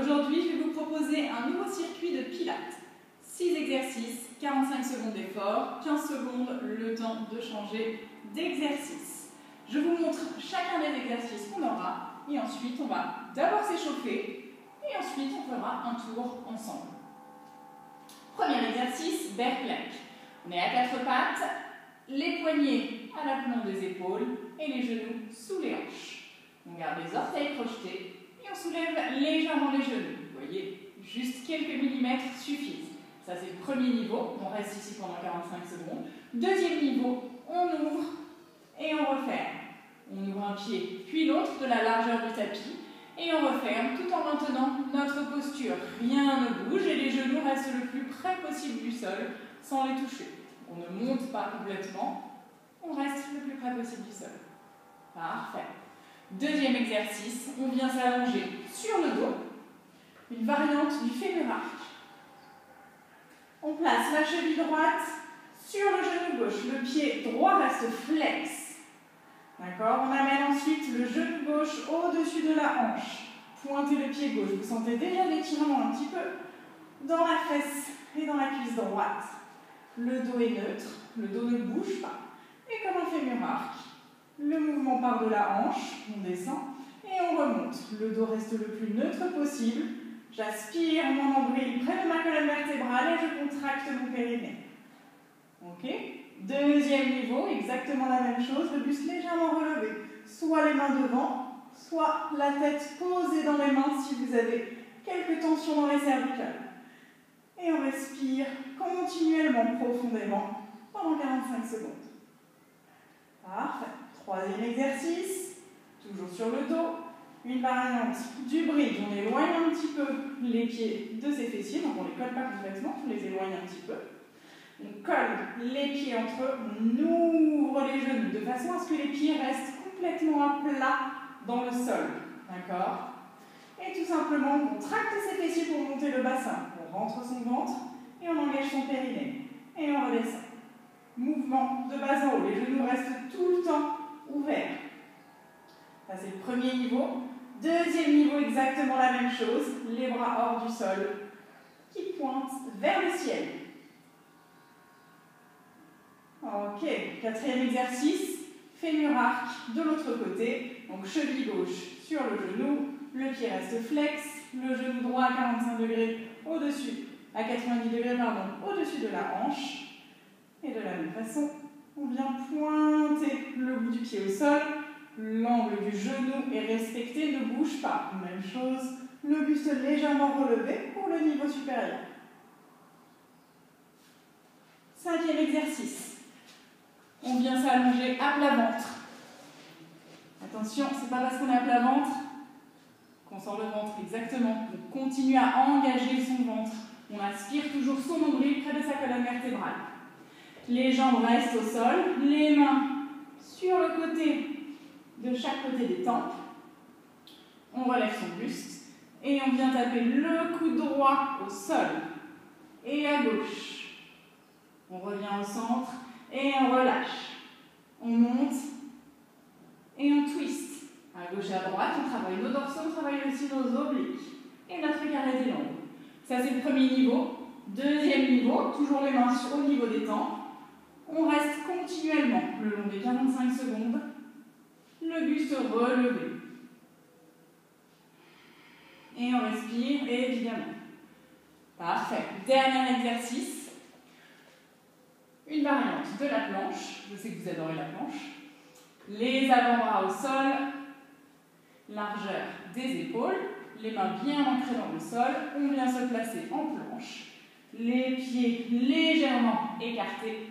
Aujourd'hui, je vais vous proposer un nouveau circuit de pilates. 6 exercices, 45 secondes d'effort, 15 secondes le temps de changer d'exercice. Je vous montre chacun des exercices qu'on aura et ensuite on va d'abord s'échauffer et ensuite on fera un tour ensemble. Premier exercice, bear plank. On est à 4 pattes, les poignets à l'aplomb des épaules et les genoux sous les hanches. On garde les orteils crochetés et on soulève légèrement les genoux. Vous voyez, juste quelques millimètres suffisent. Ça c'est le premier niveau, on reste ici pendant 45 secondes. Deuxième niveau, on ouvre et on referme. On ouvre un pied puis l'autre de la largeur du tapis et on referme tout en maintenant notre posture. Rien ne bouge et les genoux restent le plus près possible du sol sans les toucher. On ne monte pas complètement, on reste le plus près possible du sol. Parfait. Deuxième exercice, on vient s'allonger sur le dos, une variante du fémur arc. On place la cheville droite sur le genou gauche, le pied droit reste flex. D'accord? On amène ensuite le genou gauche au-dessus de la hanche. Pointez le pied gauche, vous sentez déjà l'étirement un petit peu dans la fesse et dans la cuisse droite. Le dos est neutre, le dos ne bouge pas. Et comme un fémur arc, le mouvement part de la hanche, on descend et on remonte. Le dos reste le plus neutre possible. J'aspire mon nombril près de ma colonne vertébrale et je contracte mon périnée. Ok? Deuxième niveau, exactement la même chose, le buste légèrement relevé. Soit les mains devant, soit la tête posée dans les mains si vous avez quelques tensions dans les cervicales. Et on respire continuellement, profondément, pendant 45 secondes. Parfait. Troisième exercice, toujours sur le dos, une variante du bridge. On éloigne un petit peu les pieds de ses fessiers, donc on ne les colle pas complètement, on les éloigne un petit peu. On colle les pieds entre eux, on ouvre les genoux de façon à ce que les pieds restent complètement à plat dans le sol. D'accord? Et tout simplement, on contracte ses fessiers pour monter le bassin. On rentre son ventre et on engage son périnée. Et on redescend. Mouvement de bas en haut. Les genoux restent tout le temps ouverts. Ça, c'est le premier niveau. Deuxième niveau, exactement la même chose. Les bras hors du sol qui pointent vers le ciel. Ok. Quatrième exercice. Fémur arc de l'autre côté. Donc, cheville gauche sur le genou. Le pied reste flex. Le genou droit à 45 degrés au-dessus, à 90 degrés, pardon, au-dessus de la hanche. Et de la même façon, on vient pointer le bout du pied au sol. L'angle du genou est respecté, ne bouge pas. Même chose, le buste légèrement relevé pour le niveau supérieur. Cinquième exercice. On vient s'allonger à plat ventre. Attention, c'est pas parce qu'on est à plat ventre qu'on sort le ventre, exactement. On continue à engager son ventre. On aspire toujours son nombril près de sa colonne vertébrale. Les jambes restent au sol, les mains sur le côté de chaque côté des tempes. On relève son buste et on vient taper le coude droit au sol et à gauche. On revient au centre et on relâche. On monte et on twist. À gauche et à droite, on travaille nos dorsaux, on travaille aussi nos obliques et notre carré des longues. Ça, c'est le premier niveau. Deuxième niveau, toujours les mains au niveau des tempes. On reste continuellement le long des 45 secondes, le buste relevé. Et on respire, évidemment. Parfait. Dernier exercice. Une variante de la planche. Je sais que vous adorez la planche. Les avant-bras au sol, largeur des épaules, les mains bien ancrées dans le sol. On vient se placer en planche, les pieds légèrement écartés.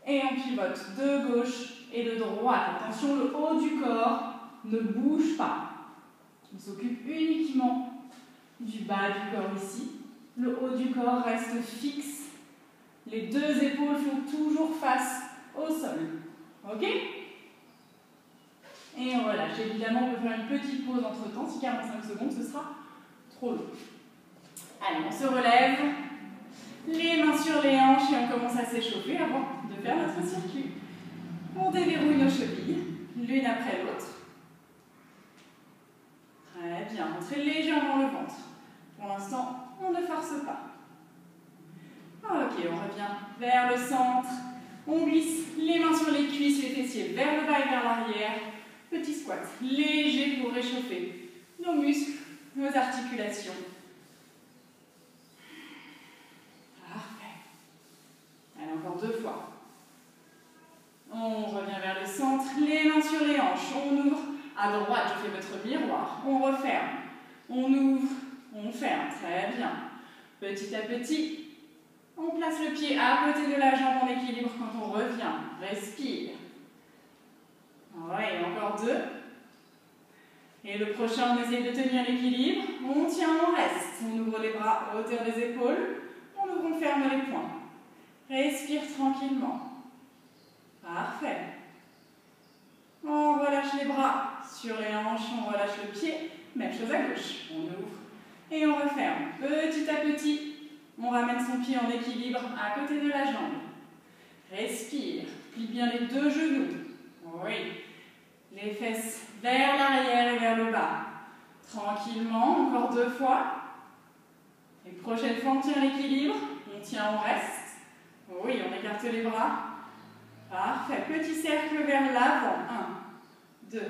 Et on pivote de gauche et de droite. Attention, le haut du corps ne bouge pas. On s'occupe uniquement du bas du corps ici. Le haut du corps reste fixe. Les deux épaules font toujours face au sol. Ok? Et on relâche. Évidemment, on peut faire une petite pause entre temps. Si 45 secondes, ce sera trop long. Allez, on se relève. Les mains sur les hanches et on commence à s'échauffer avant de faire notre circuit. On déverrouille nos chevilles, l'une après l'autre. Très bien, montrez légèrement le ventre. vient vers le centre. On glisse les mains sur les cuisses, les fessiers vers le bas et vers l'arrière. Petit squat léger pour réchauffer nos muscles, nos articulations. Parfait. Allez, encore 2 fois. On revient vers le centre, les mains sur les hanches. On ouvre à droite, je fais votre miroir. On referme. On ouvre, on ferme. Très bien. Petit à petit, on place le pied à côté de la jambe en équilibre quand on revient. Respire. Ouais, encore 2. Et le prochain, on essaye de tenir l'équilibre. On tient, on reste. On ouvre les bras à hauteur des épaules. On ouvre, on ferme les poings. Respire tranquillement. Parfait. On relâche les bras sur les hanches, on relâche le pied. Même chose à gauche. On ouvre et on referme. Petit à petit, on ramène son pied en équilibre à côté de la jambe. Respire. Plie bien les 2 genoux. Oui. Les fesses vers l'arrière et vers le bas. Tranquillement, encore 2 fois. Et prochaine fois, on tient l'équilibre. On tient, on reste. Oui, on écarte les bras. Parfait. Petit cercle vers l'avant. 1, 2,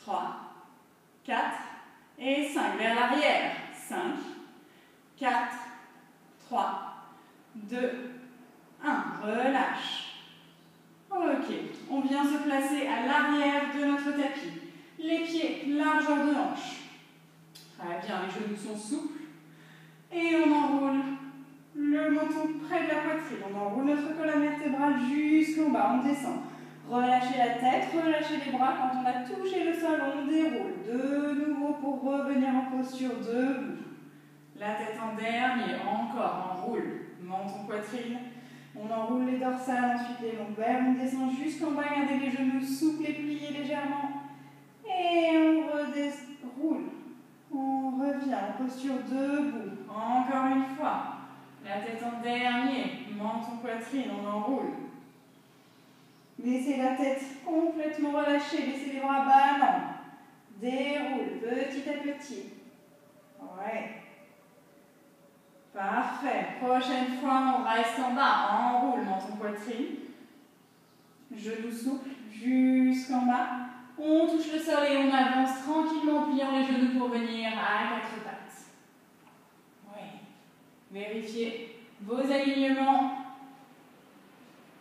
3, 4 et 5. Vers l'arrière. 5, 4, 3, 2, 1. Relâche. Ok. On vient se placer à l'arrière de notre tapis. Les pieds, largeur de hanche. Très bien. Les genoux sont souples. Et on enroule le menton près de la poitrine. On enroule notre colonne vertébrale jusqu'en bas. On descend. Relâchez la tête, relâchez les bras. Quand on a touché le sol, on déroule. De nouveau pour revenir en posture debout. La tête en dernier. Encore. Enroule. Menton, poitrine. On enroule les dorsales, ensuite les lombaires. On descend jusqu'en bas. Gardez les genoux souples et pliés légèrement. Et on redéroule. On revient en posture debout. Encore une fois. La tête en dernier, menton, poitrine, on enroule. Laissez la tête complètement relâchée, laissez les bras ballants. Déroule petit à petit. Ouais. Parfait. Prochaine fois, on reste en bas. Enroule, menton, poitrine. Genoux souples jusqu'en bas. On touche le sol et on avance tranquillement en pliant les genoux pour venir à 4 pattes. Ouais. Vérifiez vos alignements.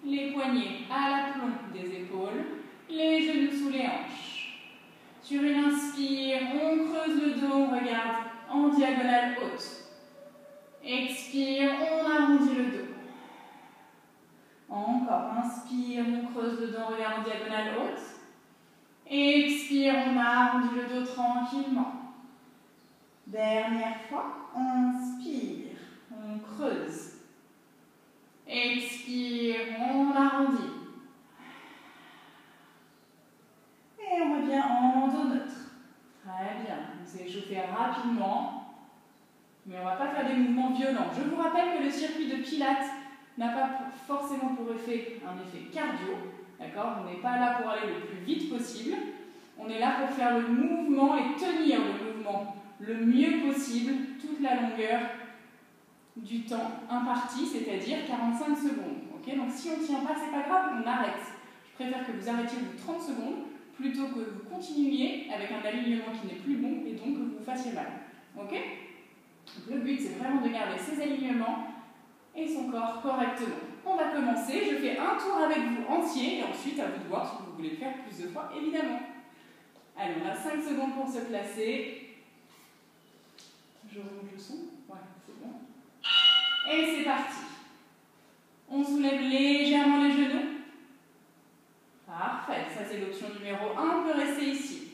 Les poignets à l'aplomb des épaules, les genoux sous les hanches. Sur une inspire, on creuse le dos, on regarde en diagonale haute. Expire, on arrondit le dos. Encore, inspire, on creuse le dos, on regarde en diagonale haute. Expire, on arrondit le dos tranquillement. Dernière fois, inspire, on creuse. Expire, on arrondit. Et on revient en lando neutre. Très bien. On s'est échauffé rapidement, mais on ne va pas faire des mouvements violents. Je vous rappelle que le circuit de Pilates n'a pas forcément pour effet un effet cardio. D'accord ? On n'est pas là pour aller le plus vite possible. On est là pour faire le mouvement et tenir le mouvement le mieux possible, toute la longueur du temps imparti, c'est-à-dire 45 secondes. Okay, donc si on ne tient pas, c'est pas grave, on arrête. Je préfère que vous arrêtiez au bout de 30 secondes plutôt que vous continuiez avec un alignement qui n'est plus bon et donc que vous fassiez mal. Okay, donc le but, c'est vraiment de garder ses alignements et son corps correctement. On va commencer, je fais un tour avec vous entier et ensuite à vous de voir si vous voulez le faire plus de fois, évidemment. Allez, on a 5 secondes pour se placer. Je remonte le son. Voilà, c'est bon. Et c'est parti. On soulève légèrement les genoux. Parfait, ça c'est l'option numéro 1, on peut rester ici.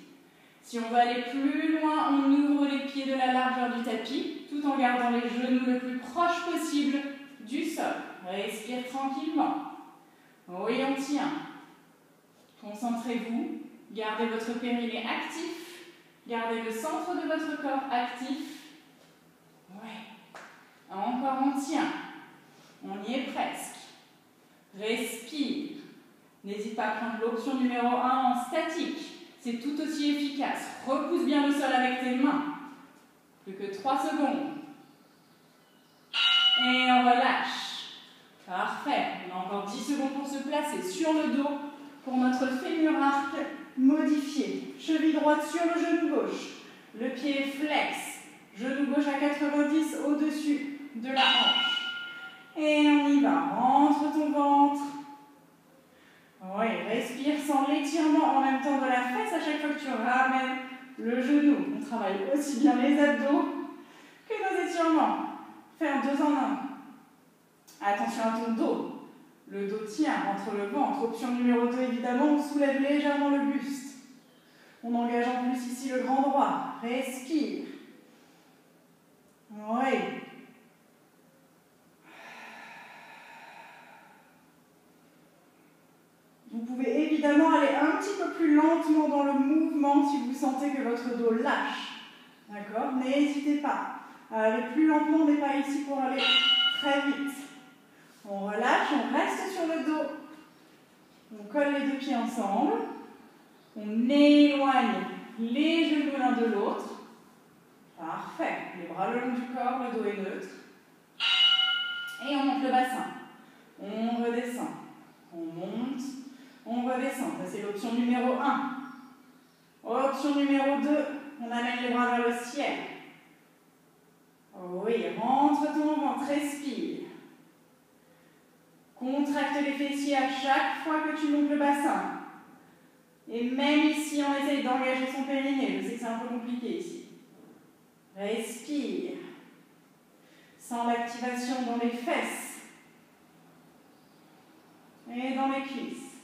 Si on veut aller plus loin, on ouvre les pieds de la largeur du tapis, tout en gardant les genoux le plus proche possible du sol. Respire tranquillement. Oui, on tient. Concentrez-vous, gardez votre périnée actif, gardez le centre de votre corps actif. Ouais. Encore, on tient. On y est presque. Respire. N'hésite pas à prendre l'option numéro 1 en statique. C'est tout aussi efficace. Repousse bien le sol avec tes mains. Plus que 3 secondes. Et on relâche. pour se placer sur le dos pour notre fémur arc modifié. Cheville droite sur le genou gauche. Le pied flex. Genou gauche à 90 au-dessus de la hanche. Et on y va. Rentre ton ventre. Oui, respire sans l'étirement en même temps de la fesse à chaque fois que tu ramènes le genou. On travaille aussi bien les abdos que nos étirements. Faire 2 en 1. Attention à ton dos. Le dos tient entre le ventre. Option numéro 2, évidemment, on soulève légèrement le buste. On engage en plus ici le grand droit. Respire. Oui. Vous pouvez évidemment aller un petit peu plus lentement dans le mouvement si vous sentez que votre dos lâche. D'accord? N'hésitez pas à aller plus lentement, on n'est pas ici pour aller très vite. On relâche, on reste sur le dos. On colle les 2 pieds ensemble. On éloigne les genoux l'un de l'autre. Parfait. Les bras le long du corps, le dos est neutre. Et on monte le bassin. On redescend. On monte. On redescend. Ça, c'est l'option numéro 1. Option numéro 2, on amène les bras vers le ciel. Oui, rentre ton ventre, respire. Contracte les fessiers à chaque fois que tu montes le bassin. Et même ici, on essaye d'engager son périnée. Je sais que c'est un peu compliqué ici. Respire. Sens l'activation dans les fesses. Et dans les cuisses.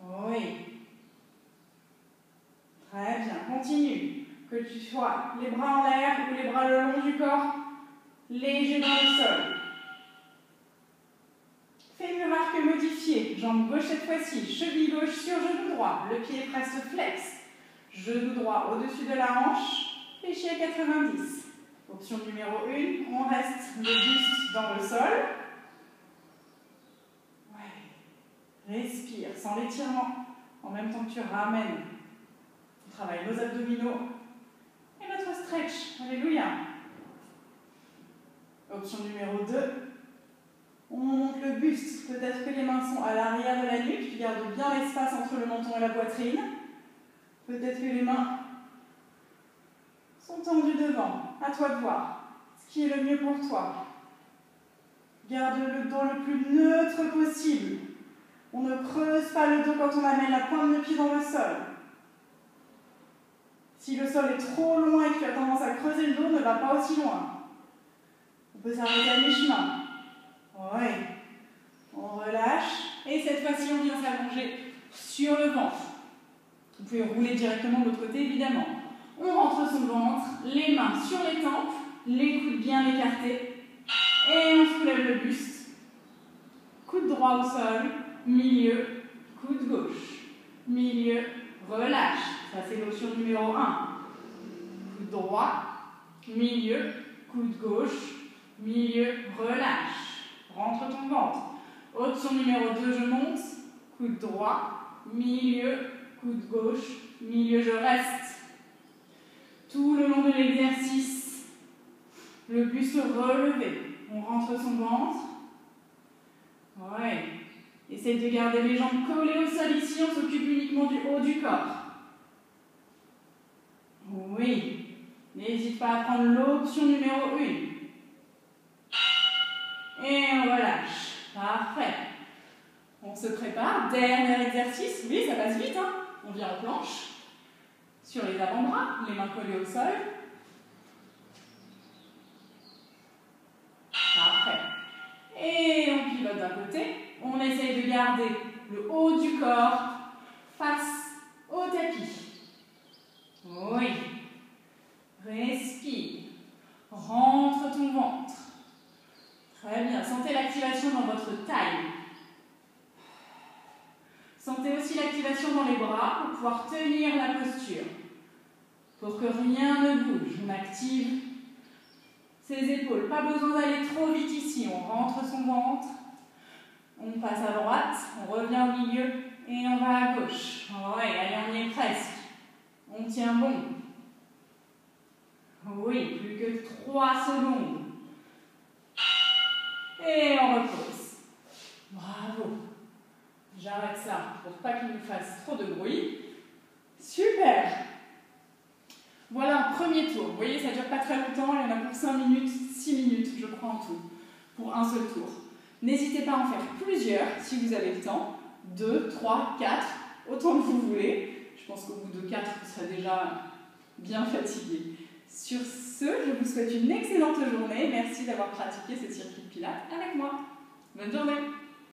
Oui. Très bien. Continue. Que tu sois les bras en l'air ou les bras le long du corps, légers dans le sol. Fémur arc modifié. Jambe gauche cette fois-ci. Cheville gauche sur genou droit. Le pied presque flex. Genou droit au-dessus de la hanche. Fléchi à 90. Option numéro 1. On reste le buste dans le sol. Ouais. Respire sans l'étirement. En même temps que tu ramènes. On travaille nos abdominaux. Et notre stretch. Alléluia. Option numéro 2. On monte le buste. Peut-être que les mains sont à l'arrière de la nuque. Tu gardes bien l'espace entre le menton et la poitrine. Peut-être que les mains sont tendues devant. À toi de voir ce qui est le mieux pour toi. Garde le dos le plus neutre possible. On ne creuse pas le dos quand on amène la pointe de pied dans le sol. Si le sol est trop loin et que tu as tendance à creuser le dos, ne va pas aussi loin. On peut s'arrêter à mi-chemin. Oui. On relâche. Et cette fois-ci, on vient s'allonger sur le ventre. Vous pouvez rouler directement de l'autre côté, évidemment. On rentre son ventre, les mains sur les tempes, les coudes bien écartés. Et on soulève le buste. Coude droit au sol, milieu, coude gauche. Milieu, relâche. Ça, c'est l'option numéro 1. Coude droit, milieu, coude gauche, milieu, relâche. Rentre ton ventre. Option numéro 2, je monte. Coude droit, milieu, coude gauche, milieu, je reste. Tout le long de l'exercice, le buste relevé. On rentre son ventre. Ouais. Essaye de garder les jambes collées au sol ici. On s'occupe uniquement du haut du corps. Oui. N'hésite pas à prendre l'option numéro 1. Et on relâche. Parfait. On se prépare. Dernier exercice. Oui, ça passe vite, hein. On vient en planche. Sur les avant-bras, les mains collées au sol. Parfait. Et on pivote d'un côté. On essaye de garder le haut du corps face au tapis. Oui. Respire. Rentre ton ventre. Très bien. Sentez l'activation dans votre taille. Sentez aussi l'activation dans les bras pour pouvoir tenir la posture. Pour que rien ne bouge. On active ses épaules. Pas besoin d'aller trop vite ici. On rentre son ventre. On passe à droite. On revient au milieu. Et on va à gauche. Ouais, allez, on y est presque. On tient bon. Oui, plus que 3 secondes. Et on repose. Bravo. J'arrête ça pour pas qu'il nous fasse trop de bruit. Super! Voilà un premier tour. Vous voyez, ça ne dure pas très longtemps. Il y en a pour 5 minutes, 6 minutes, je crois, en tout, pour un seul tour. N'hésitez pas à en faire plusieurs si vous avez le temps. 2, 3, 4, autant que vous voulez. Je pense qu'au bout de 4, vous serez déjà bien fatigué. Sur ce, je vous souhaite une excellente journée. Merci d'avoir pratiqué ce circuit de pilates avec moi. Bonne journée!